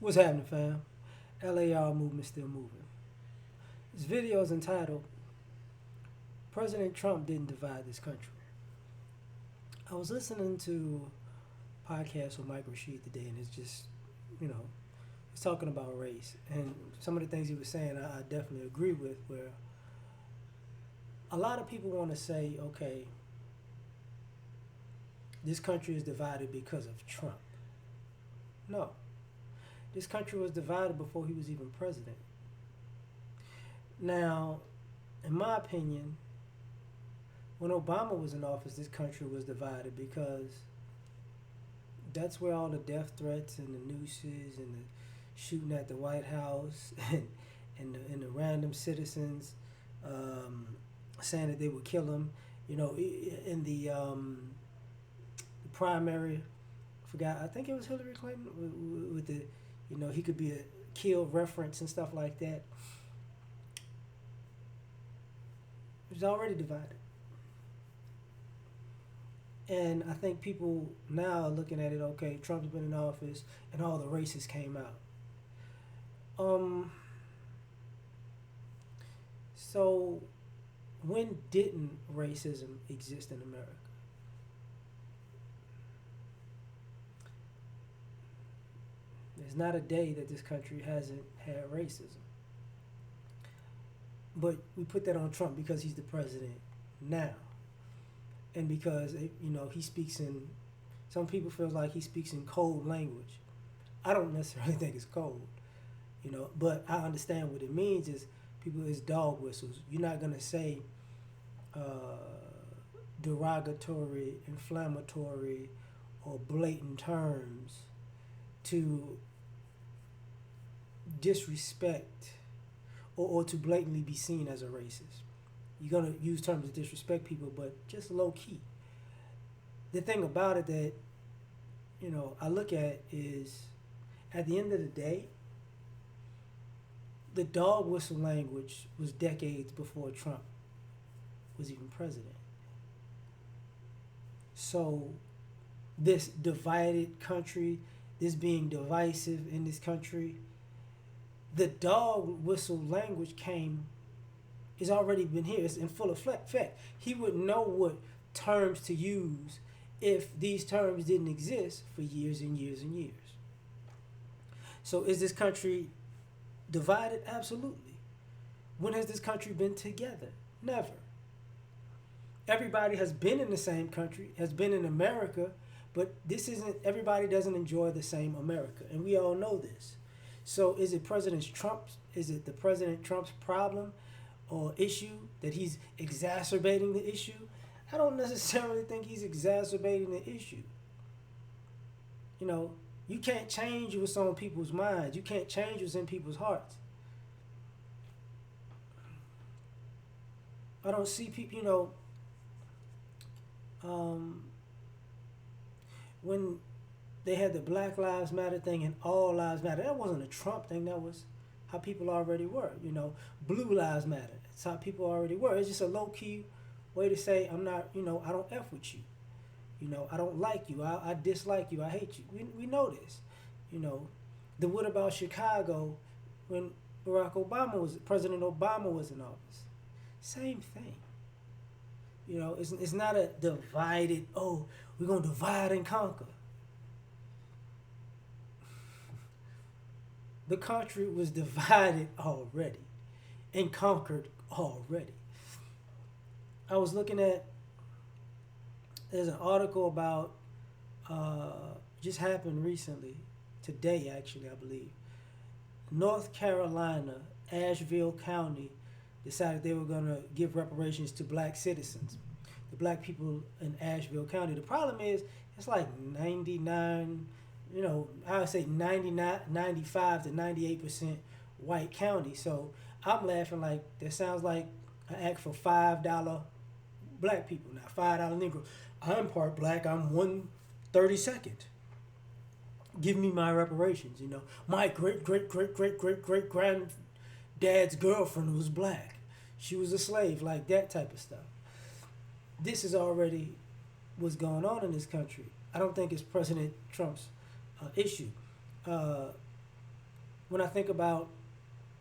What's happening, fam? L.A.R. movement still moving. This video is entitled President Trump Didn't Divide This Country. I was listening to a podcast with Mike Rashid today, and it's just, you know, he's talking about race. And some of the things he was saying, I definitely agree with, where a lot of people want to say, okay, this country is divided because of Trump. No, this country was divided before he was even president. Now, in my opinion, when Obama was in office, this country was divided because that's where all the death threats and the nooses and the shooting at the White House and the random citizens saying that they would kill him. You know, in the primary, I forgot. I think it was Hillary Clinton with the, he could be a kill reference and stuff like that. It was already divided. And I think people now are looking at it, okay, Trump's been in office and all the races came out. So when didn't racism exist in America? There's not a day that this country hasn't had racism. But we put that on Trump because he's the president now. And because, he speaks in, some people feel like he speaks in cold language. I don't necessarily think it's cold, but I understand what it means is people is dog whistles. You're not going to say derogatory, inflammatory, or blatant terms to disrespect or to blatantly be seen as a racist. You're going to use terms to disrespect people, but just low key. The thing about it that, I look at is at the end of the day, the dog whistle language was decades before Trump was even president. So this divided country, this being divisive in this country, the dog whistle language it's already been here. It's in full effect. He would know what terms to use if these terms didn't exist for years and years and years. So is this country divided? Absolutely. When has this country been together? Never. Everybody has been in the same country, has been in America, but everybody doesn't enjoy the same America. And we all know this. So is it the President Trump's problem or issue that he's exacerbating the issue? I don't necessarily think he's exacerbating the issue. You can't change what's on people's minds. You can't change what's in people's hearts. I don't see people, when they had the Black Lives Matter thing and All Lives Matter, that wasn't a Trump thing. That was how people already were. Blue Lives Matter. That's how people already were. It's just a low key way to say I'm not. I don't f with you. I don't like you. I dislike you. I hate you. We know this. The what about Chicago when President Obama was in office? Same thing. It's not a divided. Oh, we're gonna divide and conquer. The country was divided already and conquered already. I was looking at, there's an article about, just happened recently, today actually, I believe. North Carolina, Asheville County, decided they were going to give reparations to black citizens, the black people in Asheville County. The problem is, it's like 99, I would say 99, 95 to 98% white county. So I'm laughing like that sounds like an act for $5 black people. Now $5 Negro. I'm part black. I'm 1/32nd. Give me my reparations. My great great great great great great granddad's girlfriend was black. She was a slave. Like that type of stuff. This is already what's going on in this country. I don't think it's President Trump's issue. when I think about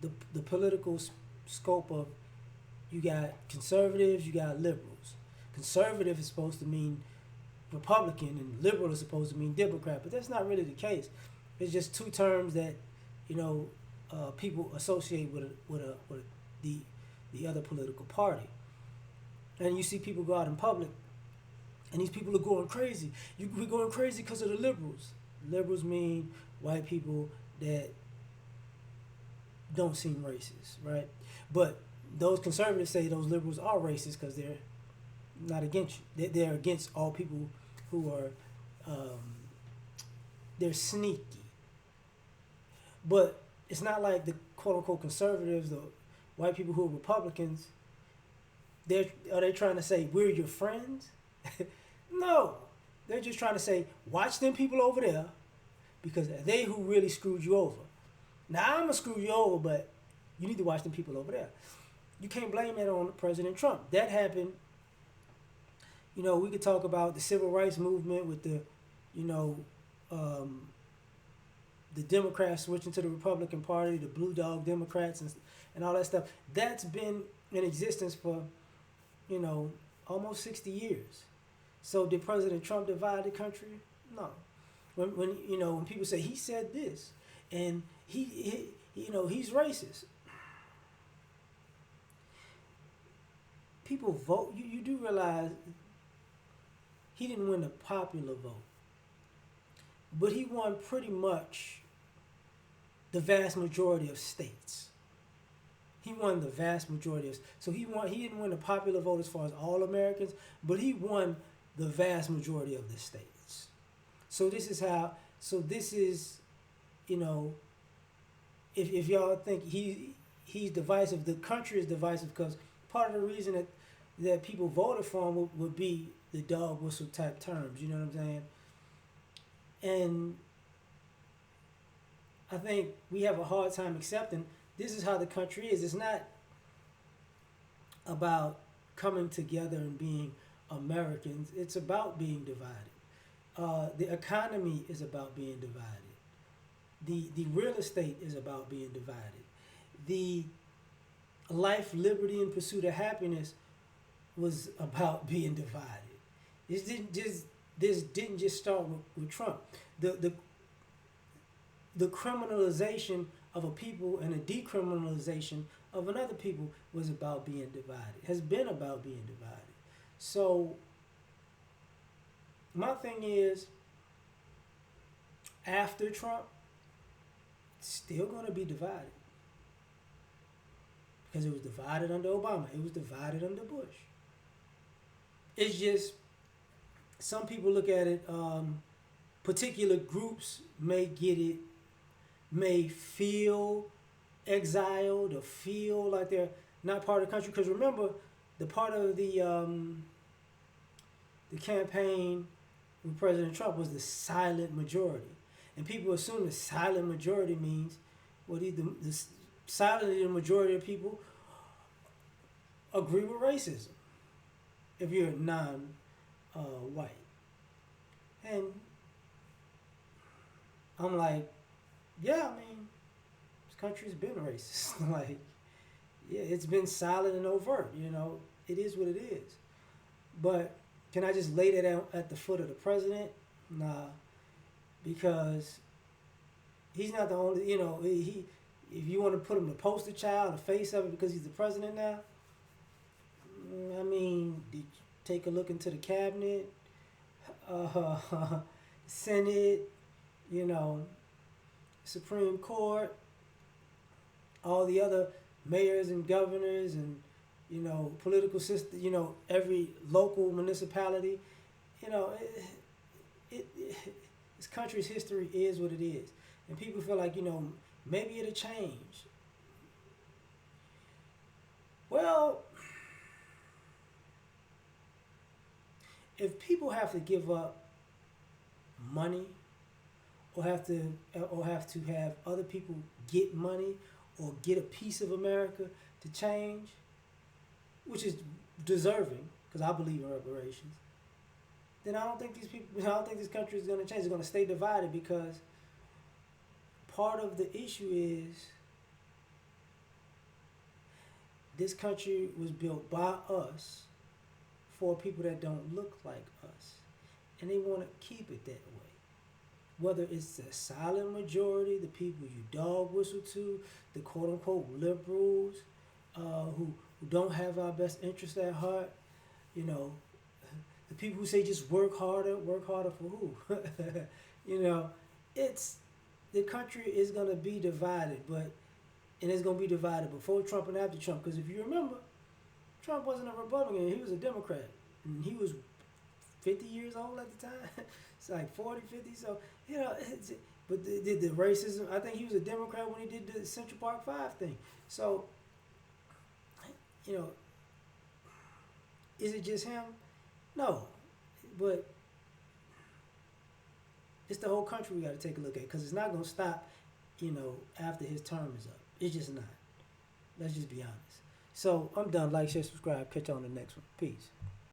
the political scope of, you got conservatives, you got liberals. Conservative is supposed to mean Republican, and liberal is supposed to mean Democrat, but that's not really the case. It's just two terms that, you know, people associate with the the other political party. And you see people go out in public, and these people are going crazy. We're going crazy because of the liberals. Liberals mean white people that don't seem racist, right? But those conservatives say those liberals are racist because they're not against you. They're against all people who are, they're sneaky. But it's not like the quote unquote conservatives, the white people who are Republicans. Are they trying to say we're your friends? No, they're just trying to say watch them people over there because they who really screwed you over. Now I'm gonna screw you over, but you need to watch them people over there. You can't blame that on President Trump. That happened. You know, we could talk about the civil rights movement with the, you know, the Democrats switching to the Republican Party, the Blue Dog Democrats, and all that stuff. That's been in existence for, you know, almost 60 years. So did President Trump divide the country? No. When you know, when people say he said this and he you know, he's racist. People vote. You do realize he didn't win the popular vote, but he won pretty much the vast majority of states. He won the vast majority of, so he won. He didn't win the popular vote as far as all Americans, but he won the vast majority of the states. So this is how. So this is, you know, if y'all think he's divisive, the country is divisive because part of the reason that people voted for him would be the dog whistle type terms. You know what I'm saying? And I think we have a hard time accepting this is how the country is. It's not about coming together and being Americans. It's about being divided. The economy is about being divided. The real estate is about being divided. The life, liberty, and pursuit of happiness was about being divided. This didn't just start with Trump. The criminalization of a people and a decriminalization of another people was about being divided. Has been about being divided. So my thing is, after Trump, it's still going to be divided. Because it was divided under Obama. It was divided under Bush. It's just, some people look at it, particular groups may get it, may feel exiled or feel like they're not part of the country. Because remember, the part of the campaign with President Trump was the silent majority. And people assume the silent majority means, well, the silent majority of people agree with racism if you're non-white. And I'm like, yeah, I mean, this country's been racist. Like, yeah, it's been silent and overt, you know. It is what it is. But can I just lay that out at the foot of the president? Nah. Because he's not the only, you know, he if you want to put him the poster child, the face of it because he's the president now, I mean, did you take a look into the cabinet, Senate, you know, Supreme Court, all the other mayors and governors and, you know, political system, you know, every local municipality, you know, this country's history is what it is. And people feel like, you know, maybe it'll change. Well, if people have to give up money or have to have other people get money or get a piece of America to change, which is deserving, because I believe in reparations, then I don't think this country is going to change. It's going to stay divided because part of the issue is this country was built by us for people that don't look like us. And they want to keep it that way. Whether it's the silent majority, the people you dog whistle to, the quote unquote liberals who don't have our best interest at heart, you know, the people who say just work harder for who? you know, it's the country is gonna be divided, but and it's gonna be divided before Trump and after Trump. Because if you remember, Trump wasn't a Republican; he was a Democrat, and he was 50 years old at the time. It's like 40, 50. So but the racism. I think he was a Democrat when he did the Central Park Five thing. So you know, is it just him? No, but it's the whole country we got to take a look at because it's not gonna stop. After his term is up, it's just not. Let's just be honest. So I'm done. Like, share, subscribe. Catch you on the next one. Peace.